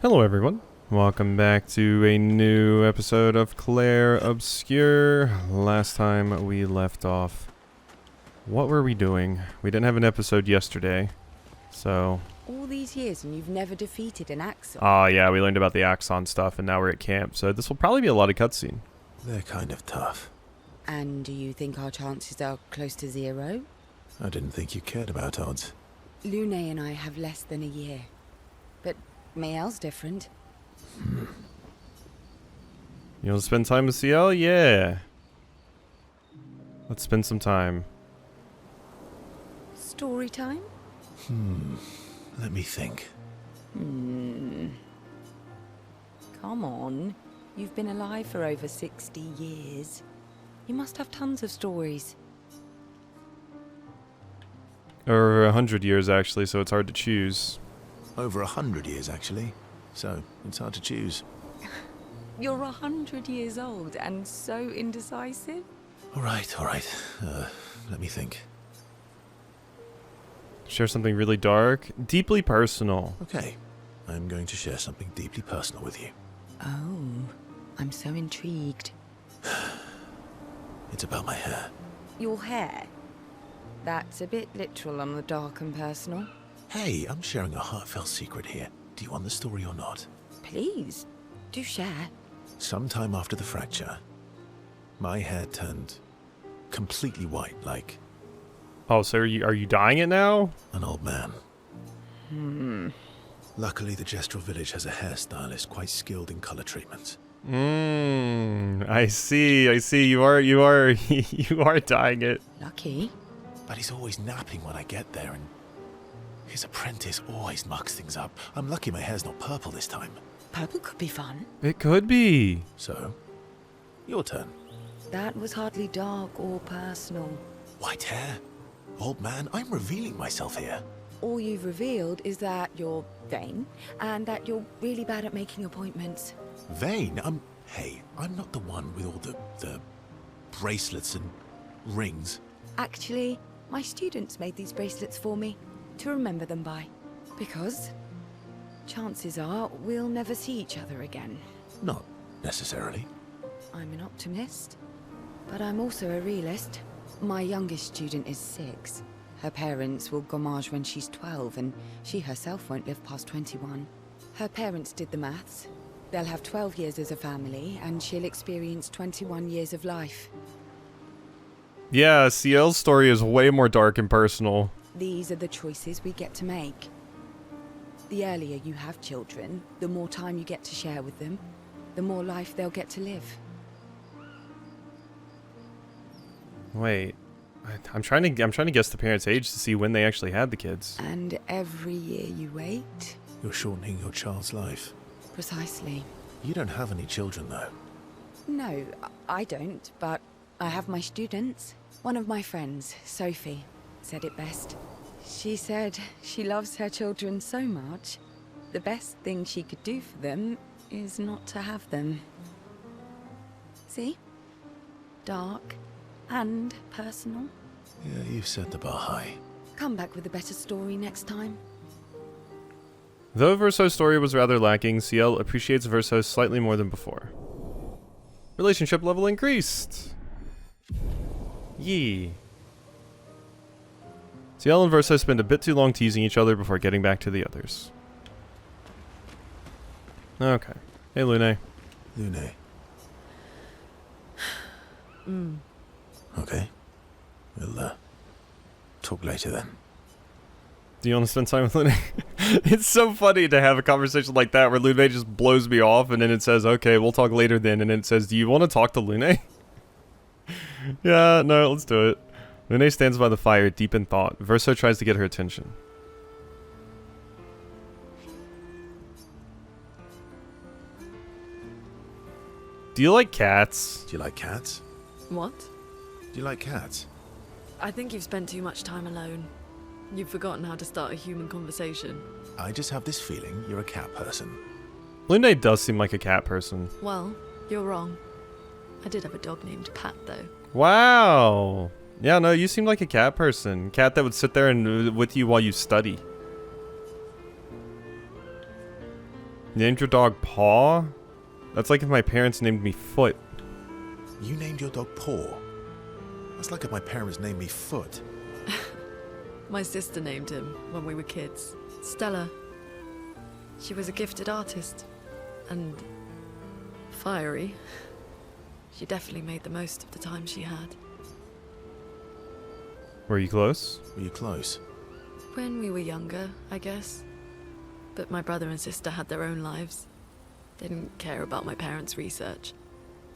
Hello everyone, welcome back to a new episode of Clair Obscur. Last time we left off, what were we doing? We didn't have an episode yesterday, so... All these years and you've never defeated an Axon? Oh yeah, we learned about the Axon stuff and now we're at camp, so this will probably be a lot of cutscene. They're kind of tough. And do you think our chances are close to zero? I didn't think you cared about odds. Lune and I have less than a year. But Mayel's different. You want to spend time with CL? Yeah. Let's spend some time. Story time? Let me think. Come on. You've been alive for over 60 years. You must have tons of stories. Over 100 years actually, so it's hard to choose. Over 100 years, actually. So, it's hard to choose. You're 100 years old and so indecisive? All right. Let me think. Share something really dark, deeply personal. Okay, I'm going to share something deeply personal with you. Oh, I'm so intrigued. It's about my hair. Your hair? That's a bit literal on the dark and personal. Hey, I'm sharing a heartfelt secret here. Do you want the story or not? Please, do share. Sometime after the fracture, my hair turned completely white, like Oh, so are you dyeing it now? an old man. Luckily, the Gestural village has a hairstylist quite skilled in color treatments. I see. You are you are dyeing it. Lucky. But he's always napping when I get there, and his apprentice always mucks things up. I'm lucky my hair's not purple this time. Purple could be fun. It could be. So, your turn. That was hardly dark or personal. White hair? Old man, I'm revealing myself here. All you've revealed is that you're vain and that you're really bad at making appointments. Vain? Hey, I'm not the one with all the bracelets and rings. Actually, my students made these bracelets for me to remember them by. Because chances are we'll never see each other again. Not necessarily. I'm an optimist, but I'm also a realist. My youngest student is 6. Her parents will gommage when she's 12, and she herself won't live past 21. Her parents did the maths. They'll have 12 years as a family, and she'll experience 21 years of life. Yeah, CL's story is way more dark and personal. These are the choices we get to make. The earlier you have children, the more time you get to share with them, the more life they'll get to live. Wait, I'm trying to guess the parents' age to see when they actually had the kids. And every year you wait... You're shortening your child's life. Precisely. You don't have any children, though. No, I don't, but I have my students. One of my friends, Sophie, said it best. She said she loves her children so much, the best thing she could do for them is not to have them. See? Dark and personal. Yeah, you've set the bar high. Come back with a better story next time. Though Verso's story was rather lacking, CL appreciates Verso slightly more than before. Relationship level increased. Yee. CL and Verso spend a bit too long teasing each other before getting back to the others. Okay. Hey, Lune. Lune. Okay. We'll, talk later then. Do you want to spend time with Lune? It's so funny to have a conversation like that where Lune just blows me off and then it says, okay, we'll talk later then. And then it says, do you want to talk to Lune? Yeah, no, let's do it. Lune stands by the fire, deep in thought. Verso tries to get her attention. Do you like cats? Do you like cats? What? Do you like cats? I think you've spent too much time alone. You've forgotten how to start a human conversation. I just have this feeling you're a cat person. Lune does seem like a cat person. Well, you're wrong. I did have a dog named Pat, though. Wow. Yeah, no, you seem like a cat person. Cat that would sit there and with you while you study. You named your dog Paw? That's like if my parents named me Foot. You named your dog Paw? That's like if my parents named me Foot. My sister named him when we were kids. Stella. She was a gifted artist. And fiery. She definitely made the most of the time she had. Were you close? Were you close? When we were younger, I guess. But my brother and sister had their own lives. They didn't care about my parents' research.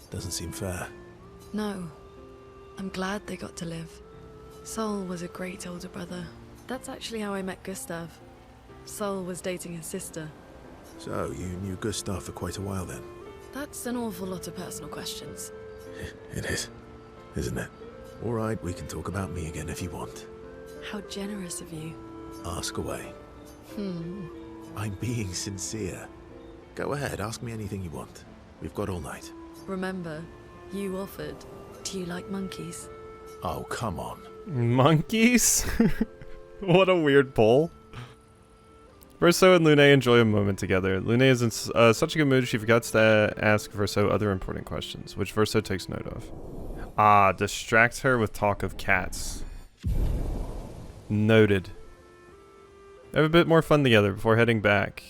Doesn't seem fair. No. I'm glad they got to live. Sol was a great older brother. That's actually how I met Gustav. Sol was dating his sister. So, you knew Gustav for quite a while then? That's an awful lot of personal questions. It is, isn't it? Alright, we can talk about me again if you want. How generous of you. Ask away. I'm being sincere. Go ahead, ask me anything you want. We've got all night. Remember, you offered. Do you like monkeys? Oh, come on. Monkeys? What a weird poll. Verso and Lune enjoy a moment together. Lune is in such a good mood she forgets to ask Verso other important questions, which Verso takes note of. Ah, distracts her with talk of cats. Noted. Have a bit more fun together before heading back.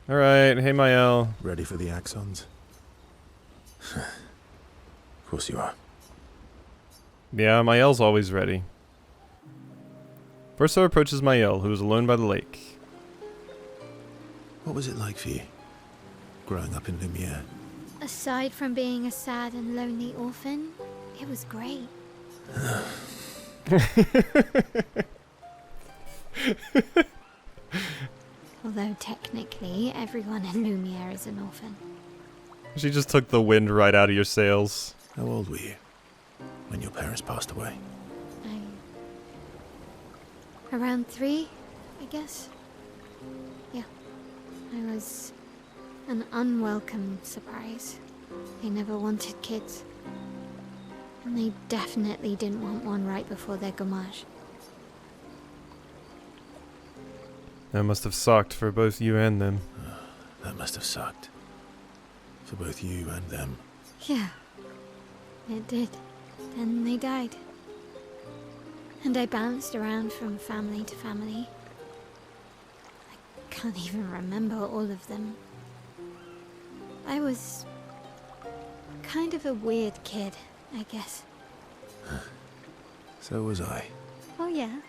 Alright, hey Mael. Ready for the axons? Of course you are. Yeah, Mael's always ready. Verso approaches Mael, who is alone by the lake. What was it like for you, growing up in Lumiere? Aside from being a sad and lonely orphan, it was great. Although technically, everyone in Lumiere is an orphan. She just took the wind right out of your sails. How old were you when your parents passed away? Around 3, I guess. Yeah. I was an unwelcome surprise. They never wanted kids. And they definitely didn't want one right before their gommage. That must have sucked for both you and them. That must have sucked. For both you and them. Yeah. It did. Then they died. And I bounced around from family to family. I can't even remember all of them. I was kind of a weird kid, I guess. So was I. Oh yeah?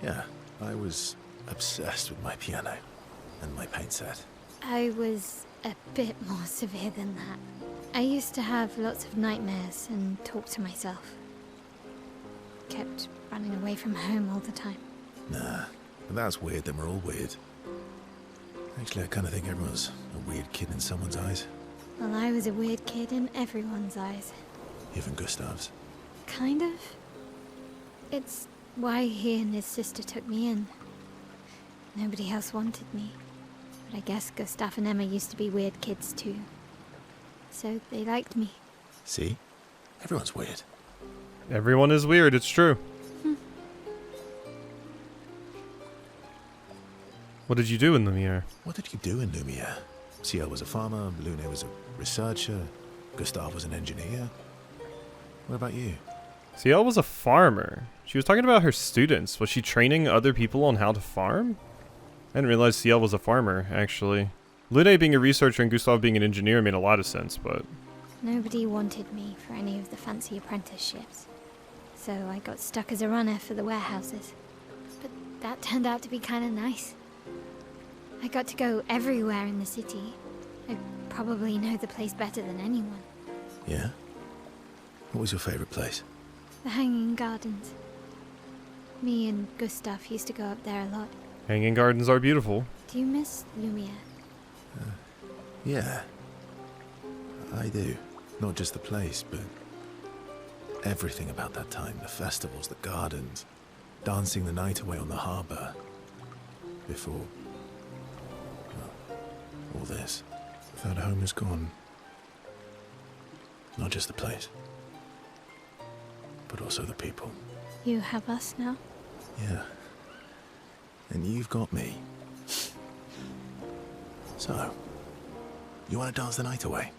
Yeah, I was obsessed with my piano and my paint set. I was a bit more severe than that. I used to have lots of nightmares and talk to myself. Kept running away from home all the time. Nah, but that's weird, then we're all weird. Actually, I kind of think everyone's a weird kid in someone's eyes. Well, I was a weird kid in everyone's eyes. Even Gustav's. Kind of. It's why he and his sister took me in. Nobody else wanted me. But I guess Gustav and Emma used to be weird kids too. So they liked me. See? Everyone's weird. Everyone is weird, it's true. What did you do in Lumiere? What did you do in Lumiere? Ciel was a farmer, Lune was a researcher, Gustav was an engineer. What about you? Ciel was a farmer. She was talking about her students. Was she training other people on how to farm? I didn't realize Ciel was a farmer, actually. Lune being a researcher and Gustav being an engineer made a lot of sense, but... Nobody wanted me for any of the fancy apprenticeships. So I got stuck as a runner for the warehouses. But that turned out to be kind of nice. I got to go everywhere in the city. I probably know the place better than anyone. Yeah? What was your favorite place? The Hanging Gardens. Me and Gustav used to go up there a lot. Hanging gardens are beautiful. Do you miss Lumiere? Yeah. I do. Not just the place, but everything about that time. The festivals, the gardens, dancing the night away on the harbour. Before... well, all this. That home is gone. Not just the place, but also the people. You have us now? Yeah. And you've got me. So, you want to dance the night away?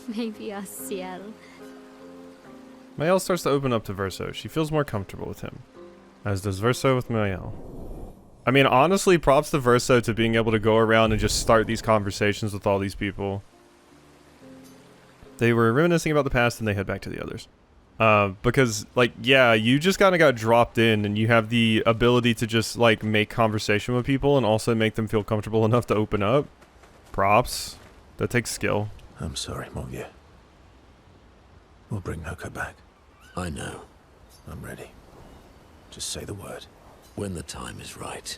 Maybe us, Ciel. Mael starts to open up to Verso. She feels more comfortable with him, as does Verso with Mael. I mean, honestly, props to Verso to being able to go around and just start these conversations with all these people. They were reminiscing about the past and they head back to the others. Because, like, yeah, you just kind of got dropped in and you have the ability to just, like, make conversation with people and also make them feel comfortable enough to open up. Props. That takes skill. I'm sorry, mon vieux. We'll bring Noko back. I know. I'm ready. Just say the word. When the time is right.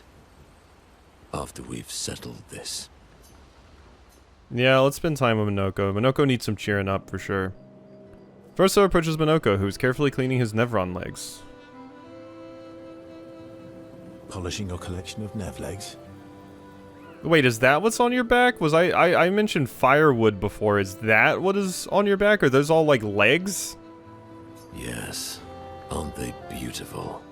After we've settled this. Yeah, let's spend time with Minoko. Minoko needs some cheering up for sure. Verso approaches Minoko, who is carefully cleaning his Nevron legs. Polishing your collection of Nev legs? Wait, is that what's on your back? Was I mentioned firewood before. Is that what is on your back? Are those all like legs? Yes. Aren't they beautiful?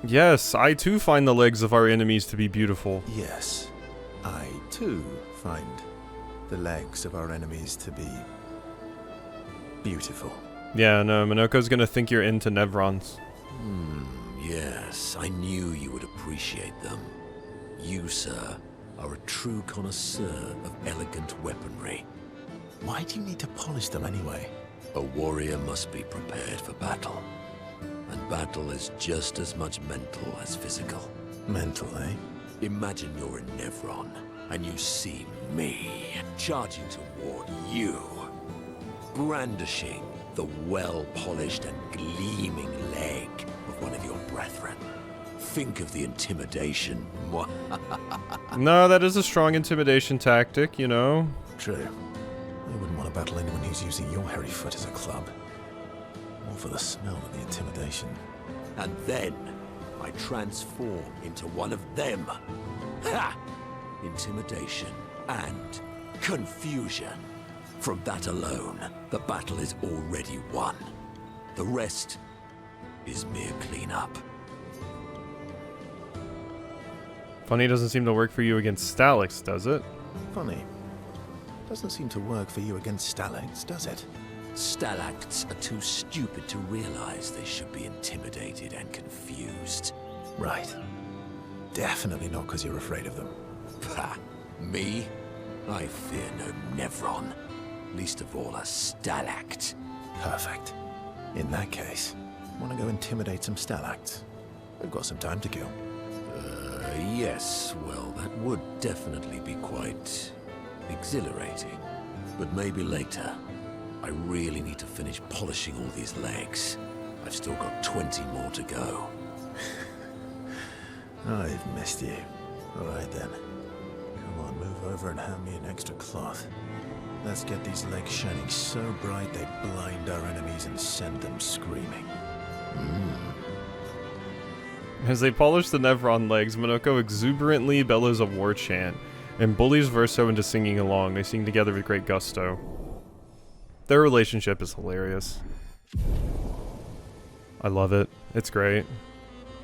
Yes, I too find the legs of our enemies to be beautiful. Yes. I, too, find the legs of our enemies to be beautiful. Yeah, no, Minoko's gonna think you're into Nevrons. Yes, I knew you would appreciate them. You, sir, are a true connoisseur of elegant weaponry. Why do you need to polish them anyway? A warrior must be prepared for battle. And battle is just as much mental as physical. Mental, eh? Imagine you're in Nevron, and you see me charging toward you, brandishing the well-polished and gleaming leg of one of your brethren. Think of the intimidation. No, that is a strong intimidation tactic, you know. True. I wouldn't want to battle anyone who's using your hairy foot as a club. More for the smell of the intimidation. And then I transform into one of them. Ha! Intimidation and confusion. From that alone, the battle is already won. The rest is mere cleanup. Funny doesn't seem to work for you against Stalax, does it? Funny. Doesn't seem to work for you against Stalags, does it? Stalacts are too stupid to realize they should be intimidated and confused. Right. Definitely not because you're afraid of them. Pah! Me? I fear no Nevron. Least of all a Stalact. Perfect. In that case, want to go intimidate some Stalacts? We've got some time to kill. Yes, well, that would definitely be quite exhilarating. But maybe later. I really need to finish polishing all these legs. I've still got 20 more to go. I've missed you. Alright then. Come on, move over and hand me an extra cloth. Let's get these legs shining so bright they blind our enemies and send them screaming. As they polish the Nevron legs, Minoko exuberantly bellows a war chant and bullies Verso into singing along. They sing together with great gusto. Their relationship is hilarious. I love it. It's great.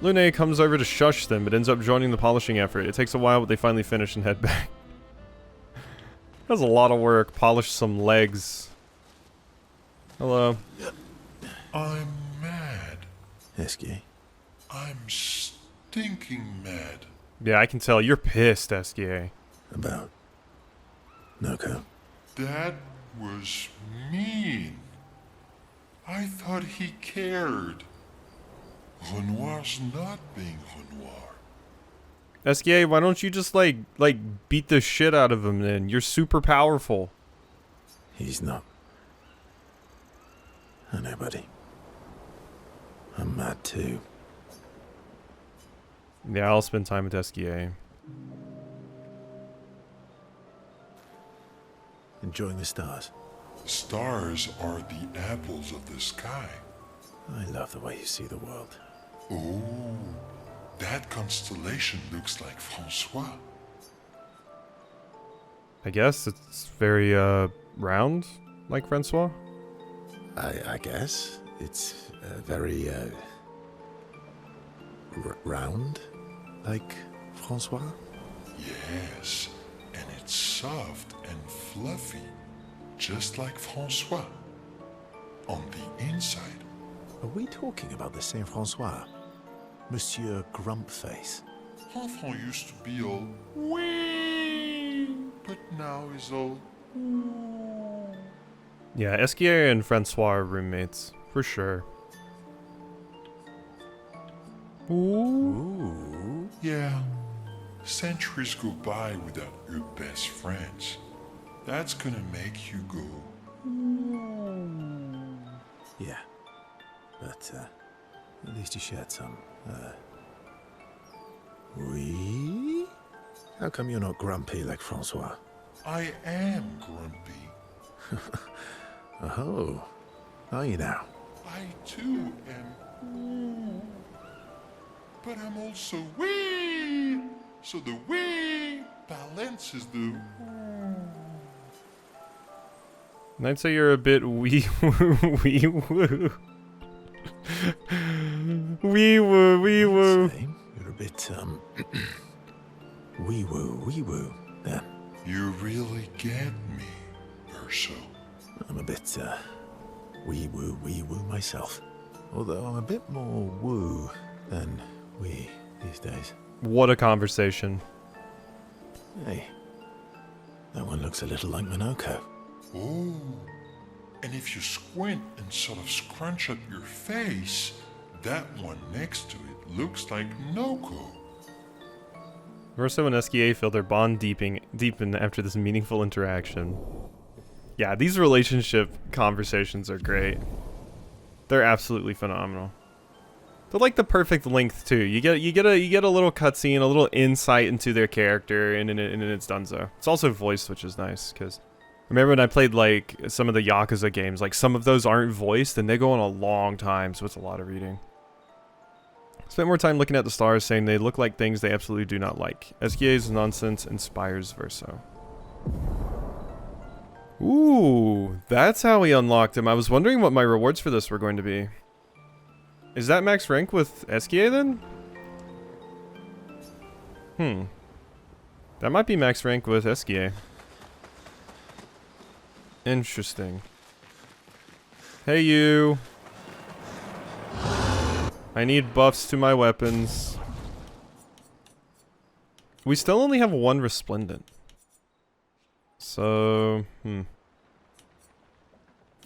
Lune comes over to shush them, but ends up joining the polishing effort. It takes a while, but they finally finish and head back. That's a lot of work. Polish some legs. Hello. I'm mad. Esky. I'm stinking mad. Yeah, I can tell. You're pissed, SKA. About Noko. That was mean. I thought he cared. Renoir's not being Renoir. SKA, why don't you just, like, beat the shit out of him then? You're super powerful. He's not. I know, buddy. I'm mad too. Yeah, I'll spend time with SKA. Enjoying the stars. Stars are the apples of the sky. I love the way you see the world. Oh, that constellation looks like Francois. I guess it's very, round, like Francois. I guess. It's very, Round? Like Francois? Yes, and it's soft and fluffy, just like Francois. On the inside. Are we talking about the same Francois? Monsieur Grumpface? Enfant used to be all wee, but now is all Yeah, Esquier and Francois are roommates, for sure. Ooh. yeah. Centuries go by without your best friends. That's gonna make you go. Yeah. But, at least you shared some, Oui? How come you're not grumpy like Francois? I am grumpy. Oh. Are you now? I too am. But I'm also wee. So the wee balances the. And I'd say you're a bit wee woo, wee woo. Wee woo, wee woo. Same. You're a bit, wee woo, then. You really get me, Urso. I'm a bit, wee woo myself. Although I'm a bit more woo than wee these days. What a conversation. Hey, that one looks a little like Minoko. Oh, and if you squint and sort of scrunch up your face, that one next to it looks like Noko. Verso and Esquier feel their bond deepen after this meaningful interaction. Yeah, these relationship conversations are great. They're absolutely phenomenal. They're like the perfect length too. You get a little cutscene, a little insight into their character, and it's donezo. It's also voiced, which is nice because remember when I played like some of the Yakuza games, like some of those aren't voiced and they go on a long time, so it's a lot of reading. Spent more time looking at the stars, saying they look like things they absolutely do not like. Esquier's nonsense inspires Verso. Ooh, that's how we unlocked him. I was wondering what my rewards for this were going to be. Is that max rank with Esquier then? That might be max rank with Esquier. Interesting. Hey you. I need buffs to my weapons. We still only have one resplendent. So,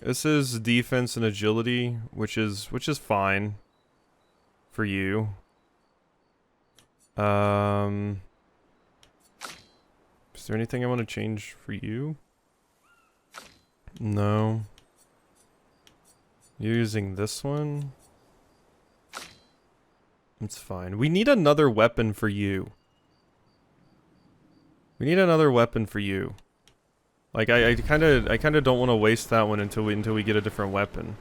This is defense and agility, which is fine for you. Is there anything I want to change for you? No. You're using this one? It's fine. We need another weapon for you. We need another weapon for you. Like I kind of don't want to waste that one until we get a different weapon.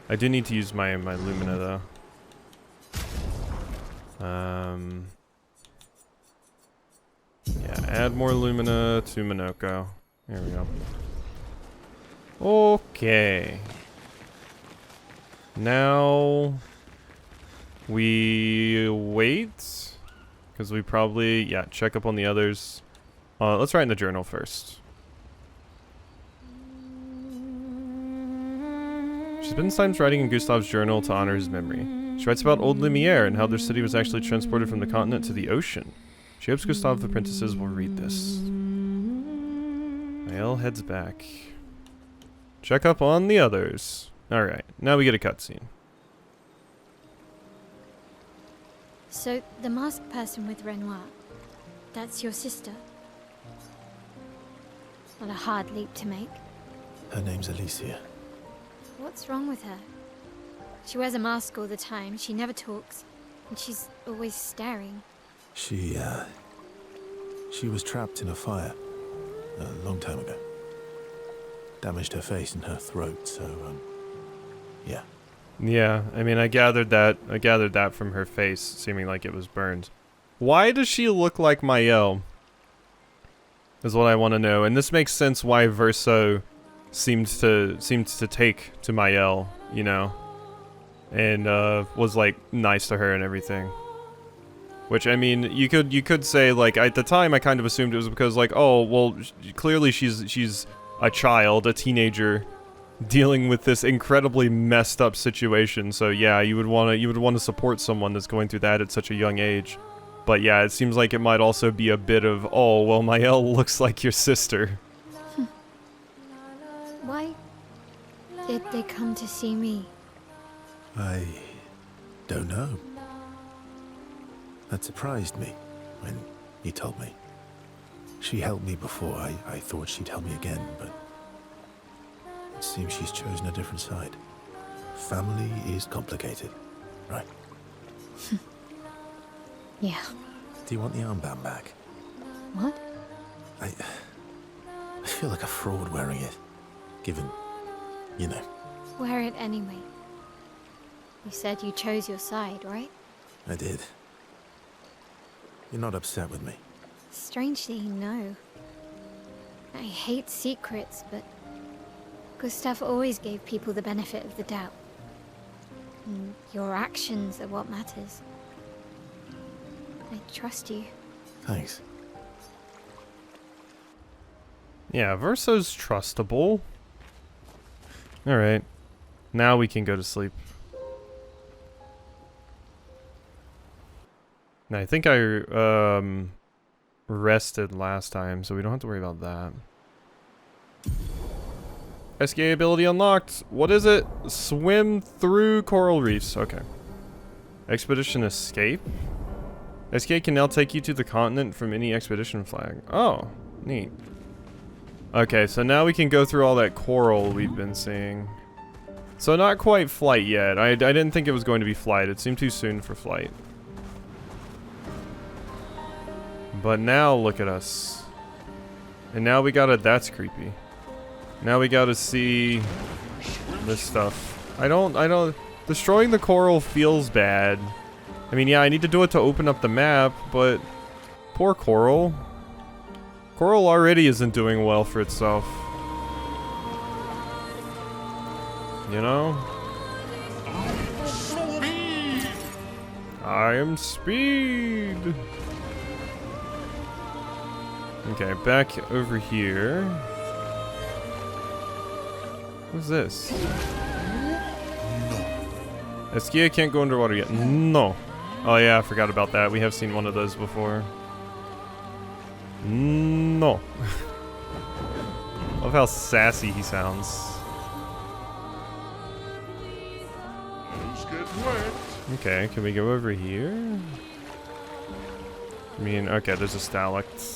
I do need to use my Lumina though. Yeah, add more Lumina to Minoko. There we go. Okay. Now we wait because we probably check up on the others. Let's write in the journal first. She spends time writing in Gustave's journal to honor his memory. She writes about old Lumiere and how their city was actually transported from the continent to the ocean. She hopes Gustave's apprentices will read this. Mael heads back. Check up on the others. Alright, now we get a cutscene. So, the masked person with Renoir, that's your sister? Not a hard leap to make. Her name's Alicia. What's wrong with her? She wears a mask all the time, she never talks, and she's always staring. She was trapped in a fire a long time ago. Damaged her face and her throat, so, yeah. Yeah, I mean, I gathered that from her face, seeming like it was burned. Why does she look like Mael? Is what I want to know, and this makes sense why Verso seemed to take to Mael, you know, and was like nice to her and everything. Which, I mean, you could say, like, at the time I kind of assumed it was because, like, oh, well, clearly she's a child, a teenager, dealing with this incredibly messed up situation. So yeah, you would want to support someone that's going through that at such a young age. But yeah, it seems like it might also be a bit of, oh, well, Mael looks like your sister. Why did they come to see me? I don't know. That surprised me when you told me. She helped me before. I thought she'd help me again, but it seems she's chosen a different side. Family is complicated, right? Yeah. Do you want the armband back? What? I feel like a fraud wearing it, given, you know. Wear it anyway. You said you chose your side, right? I did. You're not upset with me. Strangely, no. I hate secrets, but Gustav always gave people the benefit of the doubt. And your actions are what matters. I trust you. Thanks. Yeah, Verso's trustable. Alright. Now we can go to sleep. Now, I think I rested last time, so we don't have to worry about that. SKA ability unlocked. What is it? Swim through coral reefs. Okay. Expedition escape. SKA can now take you to the continent from any expedition flag. Oh, neat. Okay, so now we can go through all that coral we've been seeing. So not quite flight yet. I didn't think it was going to be flight. It seemed too soon for flight. But now look at us. And now we gotta, that's creepy. Now we gotta see this stuff. I don't, destroying the coral feels bad. I mean, yeah, I need to do it to open up the map, but poor coral. Coral already isn't doing well for itself. You know? I am speed. Okay, back over here. What's this? Eskia can't go underwater yet. No. Oh yeah, I forgot about that. We have seen one of those before. No. Love how sassy he sounds. Who's getting wet? Okay, can we go over here? I mean, okay, there's a stalactite.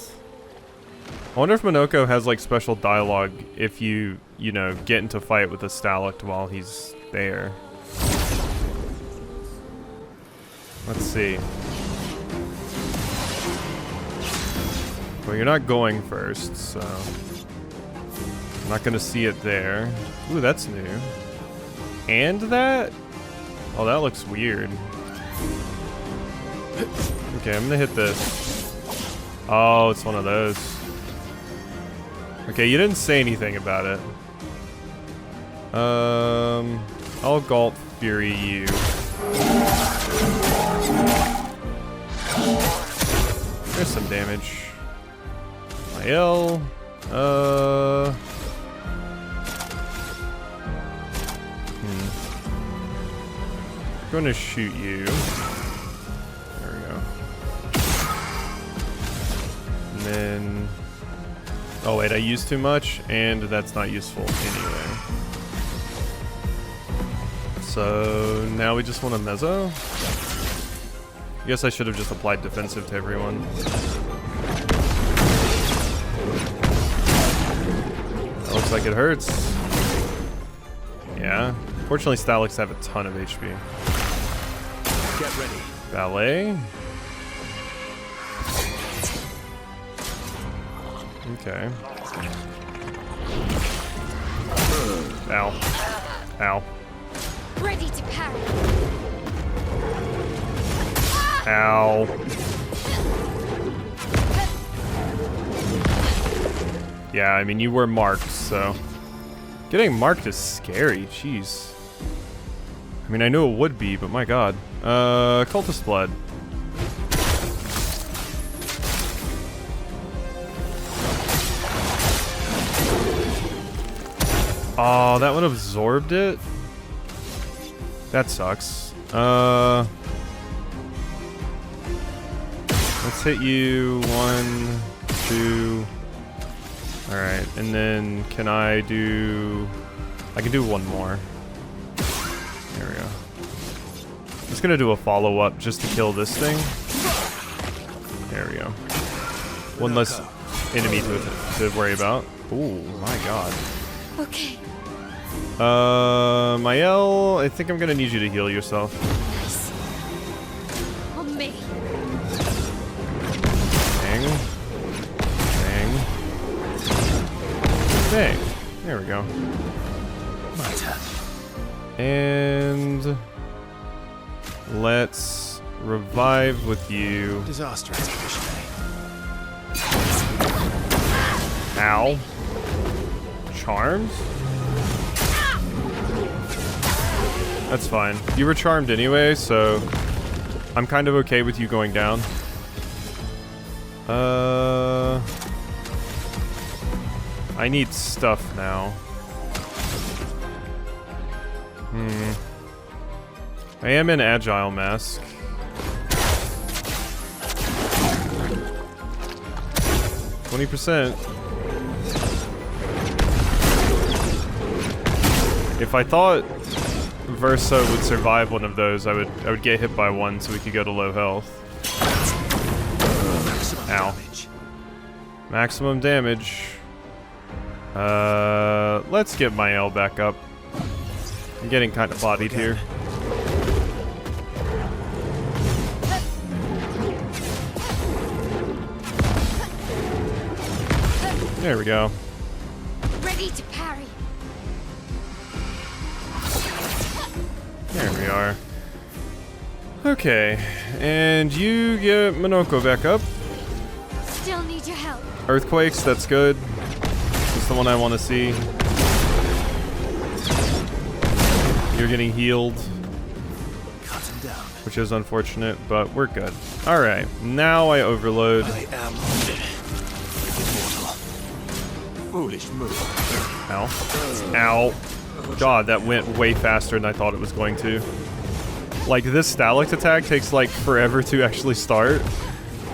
I wonder if Monoko has like special dialogue if you know, get into fight with a stalactite while he's there. Let's see. Well, you're not going first, so I'm not gonna see it there. Ooh, that's new. And that? Oh, that looks weird. Okay, I'm gonna hit this. Oh, it's one of those. Okay, you didn't say anything about it. I'll Galt Fury you. There's some damage. Mael. Gonna shoot you. There we go. And then. Oh wait, I used too much, and that's not useful anyway. So now we just want to mezzo. I guess I should have just applied defensive to everyone. That looks like it hurts. Yeah. Fortunately, Stalactites have a ton of HP. Get ready. Ballet. Okay. Ow. Ow. Ready to parry. Ow. Yeah, I mean, you were marked, so... Getting marked is scary, jeez. I mean, I knew it would be, but my god. Cultist Blood. Oh, that one absorbed it? That sucks. Let's hit you 1, 2. Alright, and then can I do... I can do one more. There we go. I'm just gonna do a follow-up just to kill this thing. There we go. One less enemy to worry about. Ooh, my god. Okay. Mael, I think I'm gonna need you to heal yourself. Nice. On me. Bang. Bang. Bang. There we go. My turn. And let's revive with you. Disaster expedition, eh? Ow. Charmed? That's fine. You were charmed anyway, so I'm kind of okay with you going down. I need stuff now. I am in Agile Mask. %. If I thought Versa would survive one of those, I would get hit by one so we could go to low health. Ow. Maximum damage. Let's get my L back up. I'm getting kind of bodied here. There we go. Ready to parry. There we are. Okay, and you get Monoko back up. Still need your help. Earthquakes, that's good. That's the one I want to see. You're getting healed, Cut him down. which is unfortunate, but we're good. Alright, now I overload. I am immortal. Foolish move. Ow. Ow. God, that went way faster than I thought it was going to. Like, this Stalect attack takes, like, forever to actually start.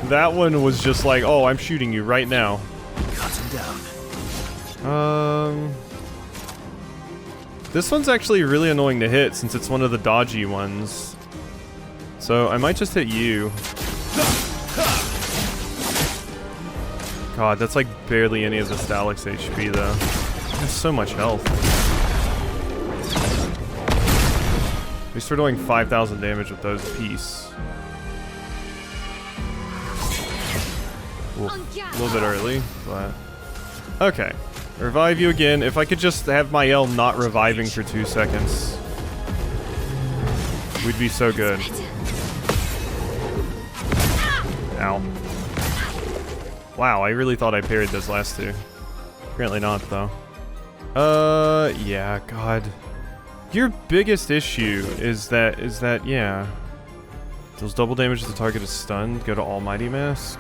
That one was just like, oh, I'm shooting you right now. Cut him down. This one's actually really annoying to hit since it's one of the dodgy ones. So I might just hit you. God, that's like barely any of the Stalec's HP though. There's so much health. At least we're doing 5,000 damage with those apiece. A little bit early, but... Okay. Revive you again. If I could just have my L not reviving for 2 seconds. We'd be so good. Ow. Wow, I really thought I parried those last two. Apparently not, though. Yeah, God. Your biggest issue is that, yeah. Deals double damage if the target is stunned. Go to Almighty Mask.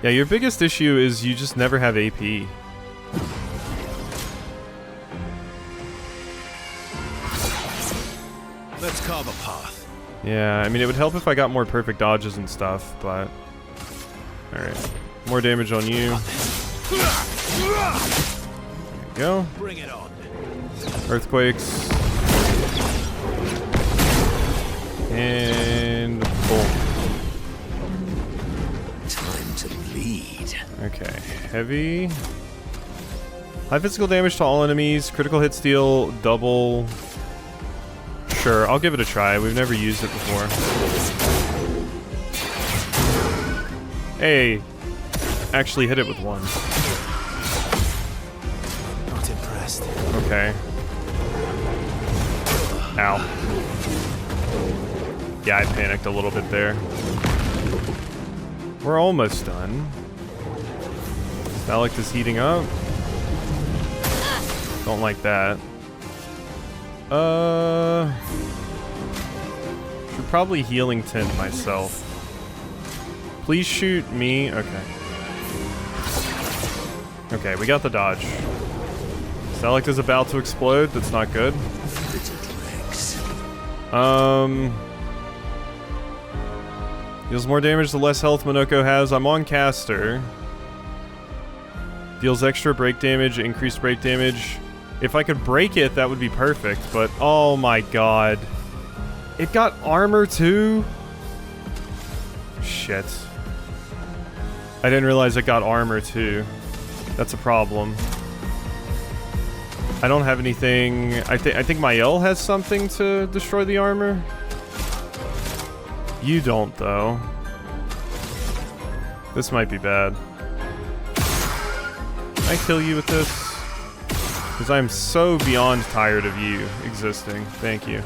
Yeah, your biggest issue is you just never have AP. Let's carve a path. Yeah, I mean, it would help if I got more perfect dodges and stuff, but... Alright. More damage on you. There you go. Bring it on. Earthquakes. And... boom. Time to bleed. Okay, heavy. High physical damage to all enemies. Critical hit steal, double. Sure, I'll give it a try. We've never used it before. Hey, actually hit it with one. Not impressed. Okay. Ow. Yeah, I panicked a little bit there. We're almost done. Stalect is heating up. Don't like that. Should probably healing tint myself. Please shoot me. Okay. Okay, we got the dodge. Select is about to explode. That's not good. Deals more damage the less health Minoko has. I'm on caster. Deals extra break damage, increased break damage. If I could break it, that would be perfect, but oh my god. It got armor too? Shit. I didn't realize it got armor too. That's a problem. I don't have anything. I think my L has something to destroy the armor. You don't, though. This might be bad. Can I kill you with this? Because I'm so beyond tired of you existing. Thank you.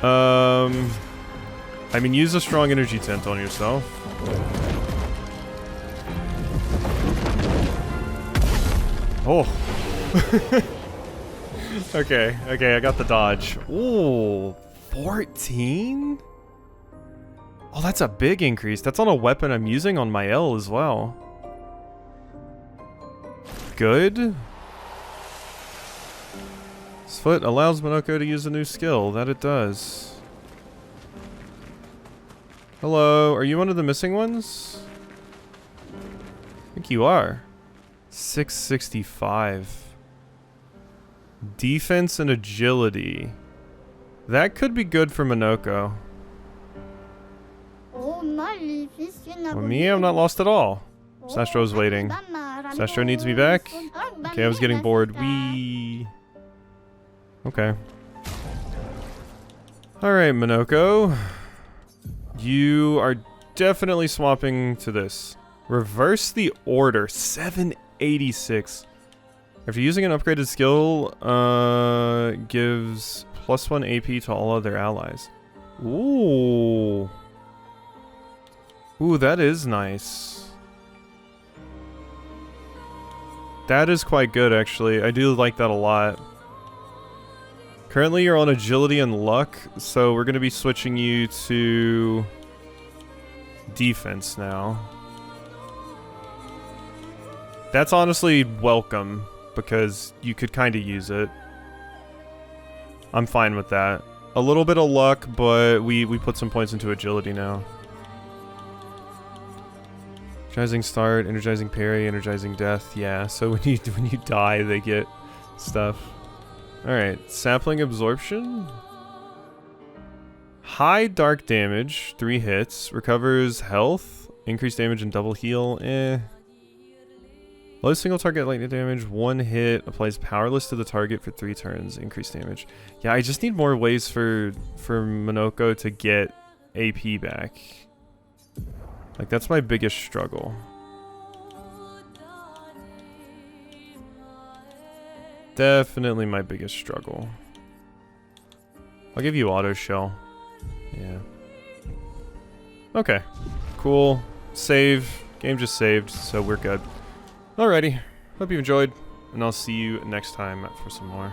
I mean, use a strong energy tint on yourself. Oh. Okay, I got the dodge. Ooh, 14? Oh, that's a big increase. That's on a weapon I'm using on my L as well. Good. This foot allows Minoko to use a new skill. That it does. Hello, are you one of the missing ones? I think you are. 665. Defense and agility. That could be good for Minoko. Well, me, I'm not lost at all. Sastro's waiting. Sastro needs me back? Okay, I was getting bored. Wee. Okay. Alright, Minoko. You are definitely swapping to this. Reverse the order. 786. After using an upgraded skill, gives +1 AP to all other allies. Ooh. Ooh, that is nice. That is quite good, actually. I do like that a lot. Currently, you're on agility and luck, so we're going to be switching you to defense now. That's honestly welcome, because you could kind of use it. I'm fine with that. A little bit of luck, but we put some points into agility now. Energizing start, energizing parry, energizing death. Yeah, so when you die, they get stuff. Alright, sapling absorption. High dark damage, 3 hits. Recovers health, increased damage and double heal. Low single target lightning damage, 1 hit, applies powerless to the target for 3 turns, increased damage. Yeah, I just need more ways for Minoko to get AP back. Like, that's my biggest struggle. Definitely my biggest struggle. I'll give you auto shell. Yeah. Okay. Cool. Save. Game just saved, so we're good. Alrighty. Hope you enjoyed, and I'll see you next time for some more.